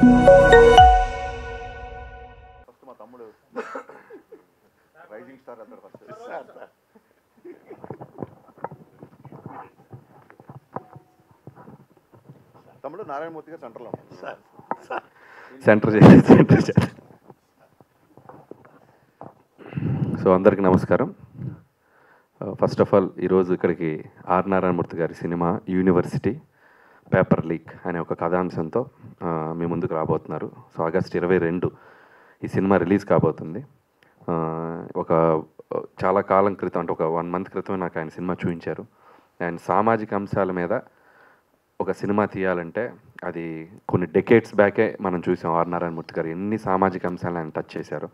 First మా తమ్ముడు rising star అంటాడు ఫస్ట్. తమ్ముడు నారాయణమూర్తి గారు సెంటర్లో సెంటర్ సో అందరికీ నమస్కారం. ఫస్ట్ ఆఫ్ ఆల్ ఈరోజు ఇక్కడికి ఆర్ నారాయణమూర్తి గారి సినిమా యూనివర్సిటీ పేపర్ లీక్ అనే ఒక కథాంశంతో మీ ముందుకు రాబోతున్నారు. సో ఆగస్ట్ 22 ఈ సినిమా రిలీజ్ కాబోతుంది. ఒక చాలా కాలం క్రితం, అంటే ఒక 1 month క్రితమే నాకు ఆయన సినిమా చూపించారు. ఆయన సామాజిక అంశాల మీద ఒక సినిమా తీయాలంటే అది కొన్ని డెకేడ్స్ బ్యాకే మనం చూసాం. ఆర్ నారాయణమూర్తి గారు ఎన్ని సామాజిక అంశాలను ఆయన టచ్ చేశారు.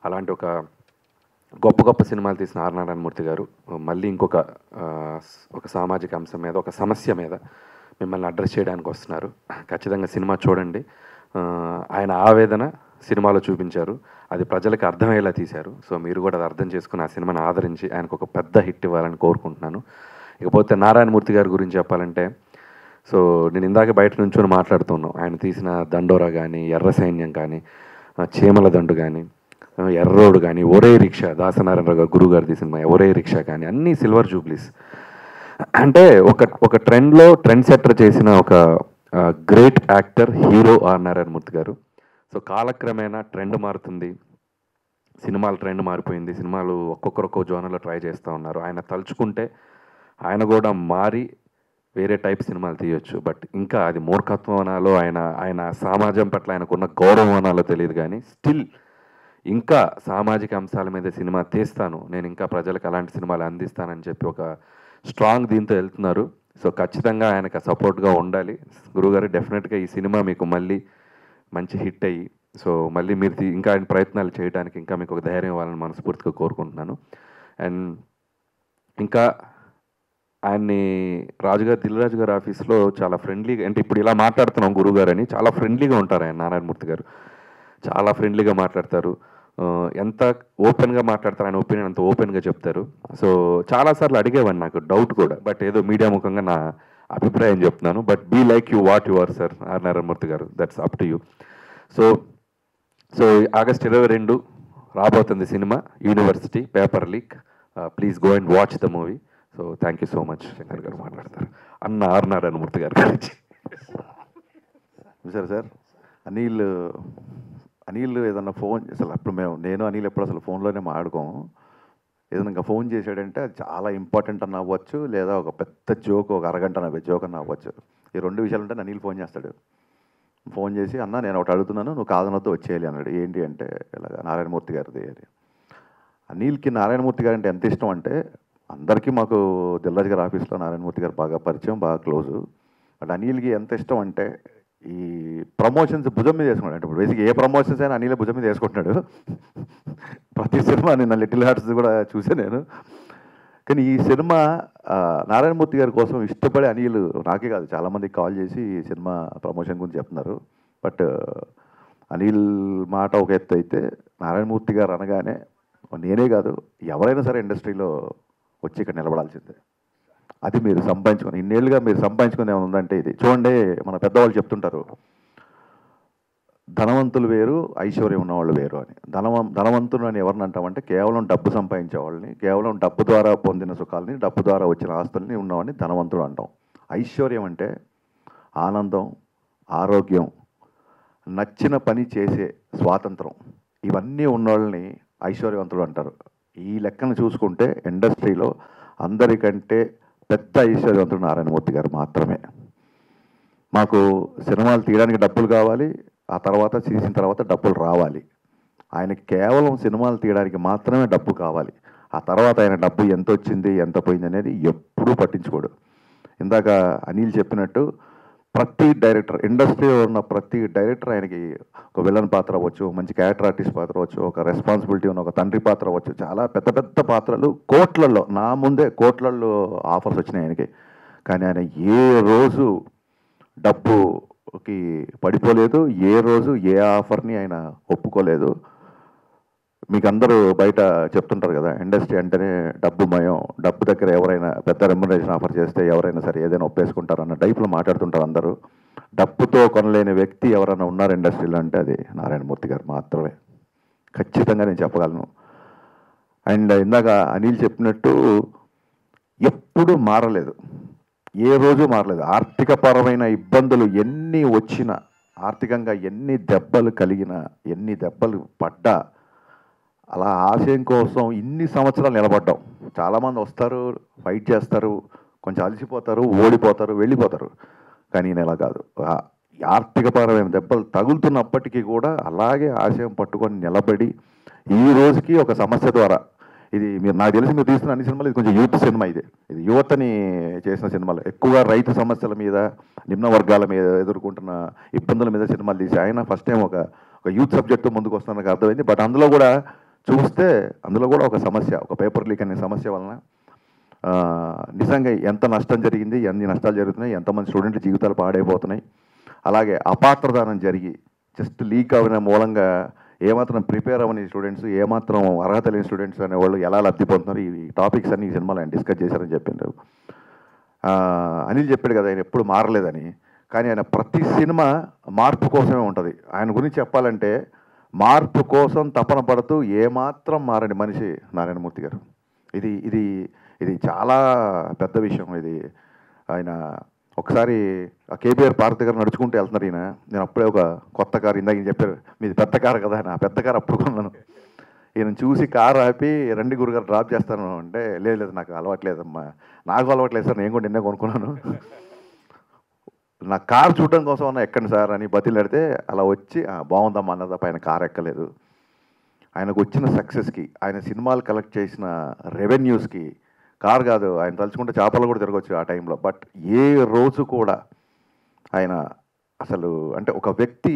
అలాంటి ఒక గొప్ప గొప్ప సినిమాలు తీసిన ఆర్ నారాయణమూర్తి గారు మళ్ళీ ఒక సామాజిక అంశం మీద, ఒక సమస్య మీద మిమ్మల్ని అడ్రస్ చేయడానికి వస్తున్నారు. ఖచ్చితంగా సినిమా చూడండి. ఆయన ఆవేదన సినిమాలో చూపించారు, అది ప్రజలకు అర్థమయ్యేలా తీశారు. సో మీరు కూడా అది అర్థం చేసుకుని ఆ సినిమాని ఆదరించి ఆయనకు ఒక పెద్ద హిట్ ఇవ్వాలని కోరుకుంటున్నాను. ఇకపోతే నారాయణమూర్తి గారి గురించి చెప్పాలంటే, సో నేను ఇందాక బయట నుంచొని మాట్లాడుతున్నాను. ఆయన తీసిన దండోరా కానీ, ఎర్ర సైన్యం కానీ, చీమల దండు కానీ, ఎర్రోడు కానీ, ఒరే రిక్షా, దాసనారాయణరావు గారు గురువు గారు తీసిన ఒరే రిక్షా కానీ, అన్నీ సిల్వర్ జూబ్లీస్. అంటే ఒక ట్రెండ్లో ట్రెండ్ సెట్టర్ చేసిన ఒక great actor, hero R Narayanamurthy garu. So కాలక్రమేణా ట్రెండ్ మారుతుంది, సినిమాల ట్రెండ్ మారిపోయింది. సినిమాలు ఒక్కొక్క జోనర్లో ట్రై చేస్తూ ఉన్నారు. ఆయన తలుచుకుంటే ఆయన కూడా మారి వేరే టైప్ సినిమాలు తీయొచ్చు. బట్ ఇంకా అది మూర్ఖత్వం అనాలో, ఆయన సమాజం పట్ల ఆయనకున్న గౌరవం అనాలో తెలియదు. కానీ స్టిల్ ఇంకా సామాజిక అంశాల మీద సినిమా తీస్తాను, నేను ఇంకా ప్రజలకు అలాంటి సినిమాలు అందిస్తానని చెప్పి ఒక స్ట్రాంగ్ దీంతో వెళ్తున్నారు. సో ఖచ్చితంగా ఆయనకు సపోర్ట్గా ఉండాలి. గురువుగారు డెఫినెట్గా ఈ సినిమా మీకు మళ్ళీ మంచి హిట్ అయ్యి, సో మళ్ళీ మీరు ఇంకా ఆయన ప్రయత్నాలు చేయడానికి ఇంకా మీకు ఒక ధైర్యం ఇవ్వాలని మనస్ఫూర్తిగా కోరుకుంటున్నాను. అండ్ ఇంకా ఆయన్ని దిల్రాజు గారి ఆఫీస్లో చాలా ఫ్రెండ్లీగా, అంటే ఇప్పుడు ఇలా మాట్లాడుతున్నాం గురువుగారు అని, చాలా ఫ్రెండ్లీగా ఉంటారు ఆయన. నారాయణమూర్తి గారు చాలా ఫ్రెండ్లీగా మాట్లాడతారు. ఎంత ఓపెన్గా మాట్లాడతారు, ఆయన ఒపీనియన్ అంత ఓపెన్గా చెప్తారు. సో చాలాసార్లు అడిగేవాడిని, నాకు డౌట్ కూడా, బట్ ఏదో మీడియా ముఖంగా నా అభిప్రాయం చెప్తున్నాను. But be like you what you are sir are Narayanamurthy గారు, that's up to you. So August 22 రాబోతుంది cinema university paper leak. Please go and watch the movie. So thank you so much. Shankar గారు మాట్లాడతారు అన్న are Narayanamurthy గారి గురించి. Sir Anil ఏదన్నా phone అసలు అప్పుడు నేను అనిల్ ఎప్పుడు అసలు ఫోన్లోనే మాట్లాడుకోము. ఏదైనా ఇంకా ఫోన్ చేశాడంటే అది చాలా ఇంపార్టెంట్ అన్న అవ్వచ్చు, లేదా ఒక పెద్ద జోక్, ఒక అరగంట నవ్వే జోక్ అన్న అవ్వచ్చు. ఈ 2 విషయాలు ఉంటే అనిల్ ఫోన్ చేస్తాడు. ఫోన్ చేసి, అన్న నేను ఒకటి అడుగుతున్నాను, నువ్వు కాదనొద్దు వచ్చేయాలి అన్నాడు. ఏంటి అంటే, ఇలాగ నారాయణమూర్తి గారిది అని. అనిల్కి నారాయణమూర్తి గారు అంటే ఎంత ఇష్టం అంటే, అందరికీ మాకు దిల్రాజు గారి ఆఫీస్లో నారాయణమూర్తి గారు బాగా పరిచయం, బాగా క్లోజు. బట్ అనిల్కి ఎంత ఇష్టం అంటే, ఈ ప్రమోషన్స్ భుజం మీద వేసుకున్నాడు. అంటే ఇప్పుడు బేసిక్ ఏ ప్రమోషన్స్ అయినా అనిల్ భుజం మీద వేసుకుంటున్నాడు. ప్రతి సినిమా నిన్న లిటిల్ హార్ట్స్ కూడా చూసాను నేను. కానీ ఈ సినిమా నారాయణమూర్తి గారి కోసం ఇష్టపడే అనిల్, నాకే కాదు చాలామందికి కాల్ చేసి ఈ సినిమా ప్రమోషన్ గురించి చెప్తున్నారు. బట్ అనిల్ మాట ఒక ఎత్తు అయితే, నారాయణమూర్తి గారు అనగానే నేనే కాదు ఎవరైనా సరే ఇండస్ట్రీలో వచ్చి ఇక్కడ నిలబడాల్సిందే. అది మీరు సంపాదించుకొని, ఇన్నేళ్ళుగా మీరు సంపాదించుకుని ఏమైనా ఉందంటే ఇది చూడండి. మన పెద్దవాళ్ళు చెప్తుంటారు, ధనవంతులు వేరు, ఐశ్వర్యం ఉన్నవాళ్ళు వేరు అని. ధనవంతులు అని ఎవరిని అంటామంటే, కేవలం డబ్బు సంపాదించే వాళ్ళని, కేవలం డబ్బు ద్వారా పొందిన సుఖాలని, డబ్బు ద్వారా వచ్చిన ఆస్తుల్ని ఉన్నవాడిని ధనవంతుడు అంటాం. ఐశ్వర్యం అంటే ఆనందం, ఆరోగ్యం, నచ్చిన పని చేసే స్వాతంత్రం, ఇవన్నీ ఉన్నవాళ్ళని ఐశ్వర్యవంతుడు అంటారు. ఈ లెక్కను చూసుకుంటే ఇండస్ట్రీలో అందరికంటే పెద్ద ఐశ్వర్యవంతుడు నారాయణమూర్తి గారు మాత్రమే. మాకు సినిమాలు తీయడానికి డబ్బులు కావాలి, ఆ తర్వాత తీసిన తర్వాత డబ్బులు రావాలి. ఆయనకి కేవలం సినిమాలు తీయడానికి మాత్రమే డబ్బు కావాలి. ఆ తర్వాత ఆయన డబ్బు ఎంత వచ్చింది ఎంత పోయింది అనేది ఎప్పుడూ పట్టించుకోడు. ఇందాక అనిల్ చెప్పినట్టు ప్రతి డైరెక్టర్, ఇండస్ట్రీలో ఉన్న ప్రతి డైరెక్టర్ ఆయనకి ఒక విలన్ పాత్ర అవ్వచ్చు, మంచి క్యారెక్టర్ ఆర్టిస్ట్ పాత్ర అవ్వచ్చు, ఒక రెస్పాన్సిబిలిటీ ఉన్న ఒక తండ్రి పాత్ర అవ్వచ్చు, చాలా పెద్ద పెద్ద పాత్రలు కోట్లల్లో, నా ముందే కోట్లల్లో ఆఫర్స్ వచ్చినాయి ఆయనకి. కానీ ఆయన ఏ రోజు డబ్బుకి పడిపోలేదు, ఏ రోజు ఏ ఆఫర్ని ఆయన ఒప్పుకోలేదు. మీకు అందరూ బయట చెప్తుంటారు కదా, ఇండస్ట్రీ అంటేనే డబ్బుమయం, డబ్బు దగ్గర ఎవరైనా పెద్ద రెమ్యునరేషన్ ఆఫర్ చేస్తే ఎవరైనా సరే ఏదైనా ఒప్పేసుకుంటారు అన్న టైప్లో మాట్లాడుతుంటారు అందరూ. డబ్బుతో కొనలేని వ్యక్తి ఎవరైనా ఉన్నారు ఇండస్ట్రీలో అంటే అది నారాయణమూర్తి గారు మాత్రమే, ఖచ్చితంగా నేను చెప్పగలను. అండ్ ఇందాక అనిల్ చెప్పినట్టు ఎప్పుడూ మారలేదు, ఏ రోజు మారలేదు. ఆర్థికపరమైన ఇబ్బందులు ఎన్ని వచ్చినా, ఆర్థికంగా ఎన్ని దెబ్బలు కలిగినా, ఎన్ని దెబ్బలు పడ్డా, అలా ఆశయం కోసం ఇన్ని సంవత్సరాలు నిలబడ్డాం. చాలామంది వస్తారు, ఫైట్ చేస్తారు, కొంచెం అలసిపోతారు, ఓడిపోతారు, వెళ్ళిపోతారు. కానీ నేను ఇలా కాదు. ఆర్థికపరమైన దెబ్బలు తగులుతున్నప్పటికీ కూడా అలాగే ఆశయం పట్టుకొని నిలబడి ఈ రోజుకి ఒక సమస్య ద్వారా, ఇది మీరు నాకు తెలిసి మీరు తీస్తున్న అన్ని సినిమాలు ఇది కొంచెం యూత్ సినిమా, ఇది యువతని చేసిన సినిమాలు. ఎక్కువగా రైతు సమస్యల మీద, నిమ్న వర్గాల మీద ఎదుర్కొంటున్న ఇబ్బందుల మీద సినిమాలు తీసి ఆయన ఫస్ట్ టైం ఒక యూత్ సబ్జెక్టు ముందుకు వస్తున్న నాకు అర్థమైంది. బట్ అందులో కూడా చూస్తే అందులో కూడా ఒక సమస్య, ఒక పేపర్ లీక్ అనే సమస్య వలన నిజంగా ఎంత నష్టం జరిగింది, ఎన్ని నష్టాలు జరుగుతున్నాయి, ఎంతమంది స్టూడెంట్ల జీవితాలు పాడైపోతున్నాయి. అలాగే అపాత్రదానం జరిగి జస్ట్ లీక్ అవ్వడం మూలంగా ఏమాత్రం ప్రిపేర్ అవ్వని స్టూడెంట్స్, ఏమాత్రం అర్హత లేని స్టూడెంట్స్ అనేవాళ్ళు ఎలా లబ్ధి పొందుతున్నారు, ఈ టాపిక్స్ అన్ని ఈ సినిమాలో ఆయన డిస్కస్ చేశారని చెప్పిండ్రు. అనిల్ చెప్పాడు కదా ఆయన ఎప్పుడు మారలేదని, కానీ ఆయన ప్రతి సినిమా మార్పు కోసమే ఉంటుంది. ఆయన గురించి చెప్పాలంటే మార్పు కోసం తపన పడుతూ ఏమాత్రం మారని మనిషి నారాయణమూర్తి గారు. ఇది ఇది ఇది చాలా పెద్ద విషయం. ఇది ఆయన ఒకసారి కేబీఆర్ పార్క్ దగ్గర నడుచుకుంటూ వెళ్తున్నారు ఈయన. నేను అప్పుడే ఒక కొత్త కారు, ఇందాక ఈయన చెప్పారు మీది పెద్ద కారు కదా, నా పెద్ద కారు అప్పుడు కొన్నాను. ఈయన చూసి కారు ఆపి రండి గురుగారు డ్రాప్ చేస్తాను అంటే, లేదు నాకు అలవాట్లేదమ్మా, నాకు అలవాట్లేదు సార్, నేను కూడా నిన్నే కొనుక్కున్నాను, నా కారు చూడడం కోసం అన్న ఎక్కండి సార్ అని బతిలాడితే అలా వచ్చి బాగుందమ్మా అన్న తప్ప ఆయన కారు ఎక్కలేదు. ఆయనకు వచ్చిన సక్సెస్కి, ఆయన సినిమాలు కలెక్ట్ చేసిన రెవెన్యూస్కి కారు కాదు, ఆయన తలుచుకుంటే చేపలు కూడా తిరగవచ్చు ఆ టైంలో. బట్ ఏ రోజు కూడా ఆయన అసలు అంటే ఒక వ్యక్తి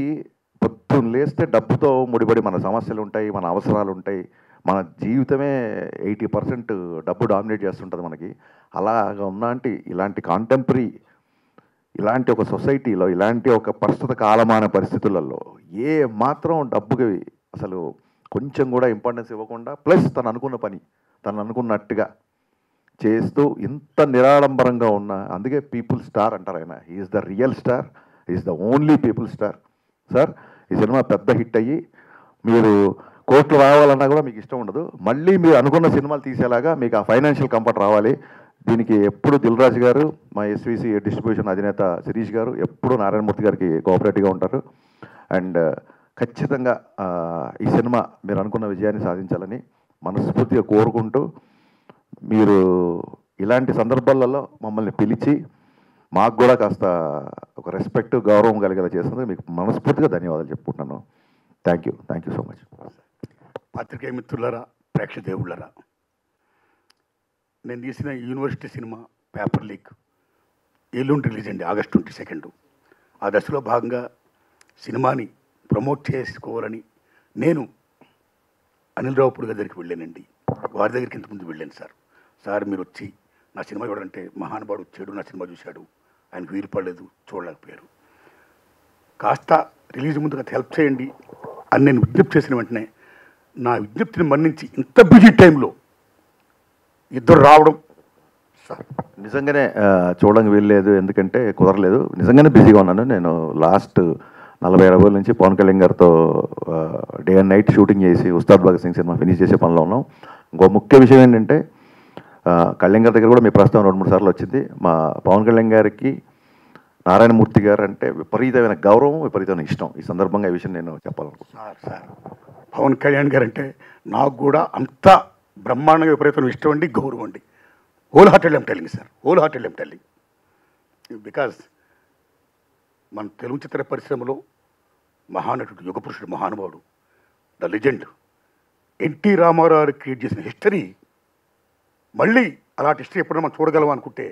పొద్దున్న లేస్తే డబ్బుతో ముడిపడి మన సమస్యలు ఉంటాయి, మన అవసరాలు ఉంటాయి, మన జీవితమే 80% డబ్బు డామినేట్ చేస్తుంటుంది మనకి. అలాగా ఉన్నంటి ఇలాంటి కాంటెంపరీ, ఇలాంటి ఒక సొసైటీలో, ఇలాంటి ఒక ప్రస్తుత కాలమాన పరిస్థితులలో ఏ మాత్రం డబ్బుకి అసలు కొంచెం కూడా ఇంపార్టెన్స్ ఇవ్వకుండా, ప్లస్ తను అనుకున్న పని తను అనుకున్నట్టుగా చేస్తూ ఇంత నిరాడంబరంగా ఉన్న, అందుకే పీపుల్ స్టార్ అంటారు ఆయన. Is the real star, is the only people star. Sir ఈ సినిమా పెద్ద హిట్ అయ్యి మీరు కోట్లు రావాలన్నా కూడా మీకు ఇష్టం ఉండదు, మళ్ళీ మీరు అనుకున్న సినిమాలు తీసేలాగా మీకు ఆ ఫైనాన్షియల్ కంఫర్ట్ రావాలి. దీనికి ఎప్పుడు దిల్ రాజు గారు, మా ఎస్విసి డిస్ట్రిబ్యూషన్ అధినేత శిరీష్ గారు ఎప్పుడు నారాయణమూర్తి గారికి కోఆపరేటివ్గా ఉంటారు. అండ్ ఖచ్చితంగా ఈ సినిమా మీరు అనుకున్న విజయాన్ని సాధించాలని మనస్ఫూర్తిగా కోరుకుంటూ, మీరు ఇలాంటి సందర్భాలలో మమ్మల్ని పిలిచి మాకు కూడా కాస్త ఒక రెస్పెక్ట్, గౌరవం కలిగేలా చేసినందుకు మీకు మనస్ఫూర్తిగా ధన్యవాదాలు చెప్పుకుంటున్నాను. Thank you so much. పాత్రికేయ మిత్రులారా, ప్రేక్షదేవుళ్ళరా, నేను తీసిన యూనివర్సిటీ సినిమా పేపర్ లీక్ ఎల్లుండి రిలీజ్ అండి, August 22. ఆ దశలో భాగంగా సినిమాని ప్రమోట్ చేసుకోవాలని నేను అనిల్ రావుపూడి దగ్గరికి వెళ్ళానండి. వారి దగ్గరికి ఇంతకుముందు వెళ్ళాను. సార్ మీరు వచ్చి నా సినిమా చూడాలంటే, మహానుభావుడు వచ్చాడు, నా సినిమా చూశాడు, ఆయనకు వీలు పడలేదు, చూడలేకపోయారు, కాస్త రిలీజ్ ముందు కాస్త హెల్ప్ చేయండి అని నేను విజ్ఞప్తి చేసిన వెంటనే నా విజ్ఞప్తిని మన్నించి ఇంత బిజీ టైంలో ఇద్దరు రావడం, సార్ నిజంగానే చూడడానికి వీల్లేదు, ఎందుకంటే కుదరలేదు, నిజంగానే బిజీగా ఉన్నాను. నేను లాస్ట్ 40 రోజుల నుంచి పవన్ కళ్యాణ్ గారితో డే అండ్ నైట్ షూటింగ్ చేసి ఉస్తాద్ భగత్ సింగ్ సినిమా ఫినిష్ చేసే పనిలో ఉన్నాం. ఇంకో ముఖ్య విషయం ఏంటంటే, కళ్యాణ్ గారి దగ్గర కూడా మీ ప్రస్తుతం 2-3 సార్లు వచ్చింది. మా పవన్ కళ్యాణ్ గారికి నారాయణమూర్తి గారు అంటే విపరీతమైన గౌరవం, విపరీతమైన ఇష్టం. ఈ సందర్భంగా ఈ విషయం నేను చెప్పాలనుకుంటున్నాను. సార్ పవన్ కళ్యాణ్ గారు అంటే నాకు కూడా అంత బ్రహ్మాండంగా విపరీతమైన ఇష్టం అండి, గౌరవం అండి. Whole hearted I'm telling sir, whole hearted I'm telling. Because మన తెలుగు చిత్ర పరిశ్రమలో మహానటుడు, యుగ పురుషుడు, మహానుభావుడు, the legend NT Ramarao create చేసిన హిస్టరీ, మళ్ళీ అలాంటి హిస్టరీ ఎప్పుడైనా మనం చూడగలం అనుకుంటే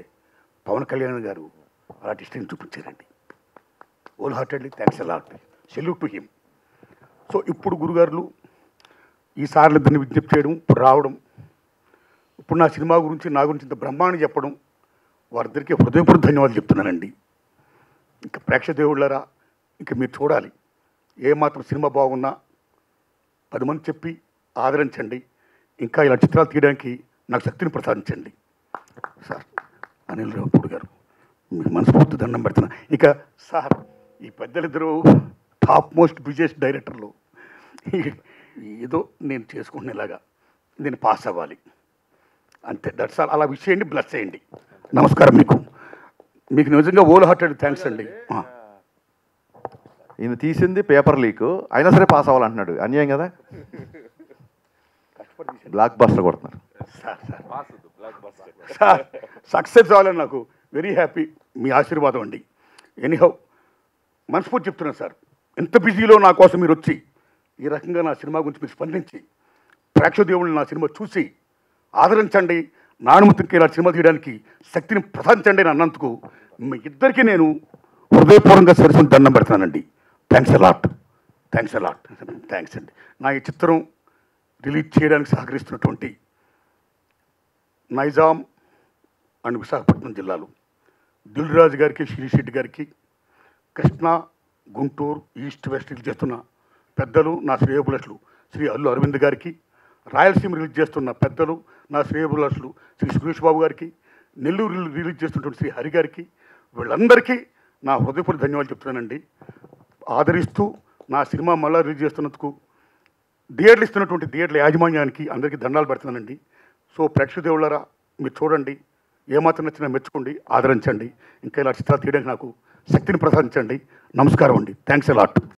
పవన్ కళ్యాణ్ గారు అలాంటి హిస్టరీని చూపించారండి. Whole heartedly thanks a lot, salute to him. So ఇప్పుడు గురుగారులు ఈసార్లు దీన్ని విజ్ఞప్తి చేయడం, ఇప్పుడు రావడం, ఇప్పుడు నా సినిమా గురించి, నా గురించి ఇంత బ్రహ్మాండం చెప్పడం, వారిద్దరికీ హృదయపూర్వక ధన్యవాదాలు చెప్తున్నానండి. ఇంకా ప్రేక్షదేవుళ్ళరా, ఇంకా మీరు చూడాలి, ఏమాత్రం సినిమా బాగున్నా 10 మంది చెప్పి ఆదరించండి, ఇంకా ఇలా చిత్రాలు తీయడానికి నాకు శక్తిని ప్రసాదించండి సార్. అనిల్ రావుపూడి గారు, మీకు మనస్ఫూర్తి దండం పెడుతున్నా. ఇక సార్, ఈ పెద్దలిద్దరూ టాప్ మోస్ట్ బిజియెస్ట్ డైరెక్టర్లు. ఏదో నేను చేసుకునేలాగా నేను పాస్ అవ్వాలి అంతే, దట్స్ ఆల్. అలా విష్ చేయండి, బ్లెస్ చేయండి. నమస్కారం. మీకు నిజంగా హోల్ హార్టెడ్ థ్యాంక్స్ అండి. ఈయన తీసింది పేపర్ లీక్, అయినా సరే పాస్ అవ్వాలంటున్నాడు. అన్యాయం కదా. బ్లాక్ బస్టర్ కొడుతున్నారు సార్. సక్సెస్ అవ్వాలని నాకు వెరీ హ్యాపీ. మీ ఆశీర్వాదం అండి. ఎనీహౌ, మనస్ఫూర్తి చెప్తున్నాను సార్, ఎంత బిజీలో నా కోసం మీరు వచ్చి ఈ రకంగా నా సినిమా గురించి మీరు స్పందించి ప్రేక్షకులు నా సినిమా చూసి ఆదరించండి, నానుమతికి ఇలా సినిమా తీయడానికి శక్తిని ప్రసాదించండి అని అన్నందుకు మీ ఇద్దరికీ నేను హృదయపూర్వకంగా సరస్సుని దండం పెడతానండి. థ్యాంక్స్ అలాట్ థ్యాంక్స్ అండి. నా ఈ చిత్రం రిలీజ్ చేయడానికి సహకరిస్తున్నటువంటి నైజాం అండ్ విశాఖపట్నం జిల్లాలు దిల్ రాజు గారికి, శ్రీశెట్టి గారికి, Krishna, Guntur, east west release చేస్తున్న పెద్దలు నా శ్రేయోభిలాషులు శ్రీ అల్లు అరవింద్ గారికి, రాయలసీమ రిలీజ్ చేస్తున్న పెద్దలు నా శ్రేయోభిలాషులు శ్రీ సురేష్ బాబు గారికి, నెల్లూరు రిలీజ్ చేస్తున్నటువంటి శ్రీ హరి గారికి, వీళ్ళందరికీ నా హృదయపూర్వక ధన్యవాదాలు చెప్తున్నానండి. ఆదరిస్తూ నా సినిమా మళ్ళా రిలీజ్ చేస్తున్నందుకు థియేటర్లు ఇస్తున్నటువంటి థియేటర్ల యాజమాన్యానికి అందరికీ దండాలు పెడుతున్నానండి. సో ప్రేక్షకుదేవులారా, మీరు చూడండి, ఏమాత్రం నచ్చినా మెచ్చుకోండి, ఆదరించండి, ఇంకా ఇలా చిత్రాలు తీయడానికి నాకు శక్తిని ప్రసాదించండి. నమస్కారం అండి. Thanks a lot.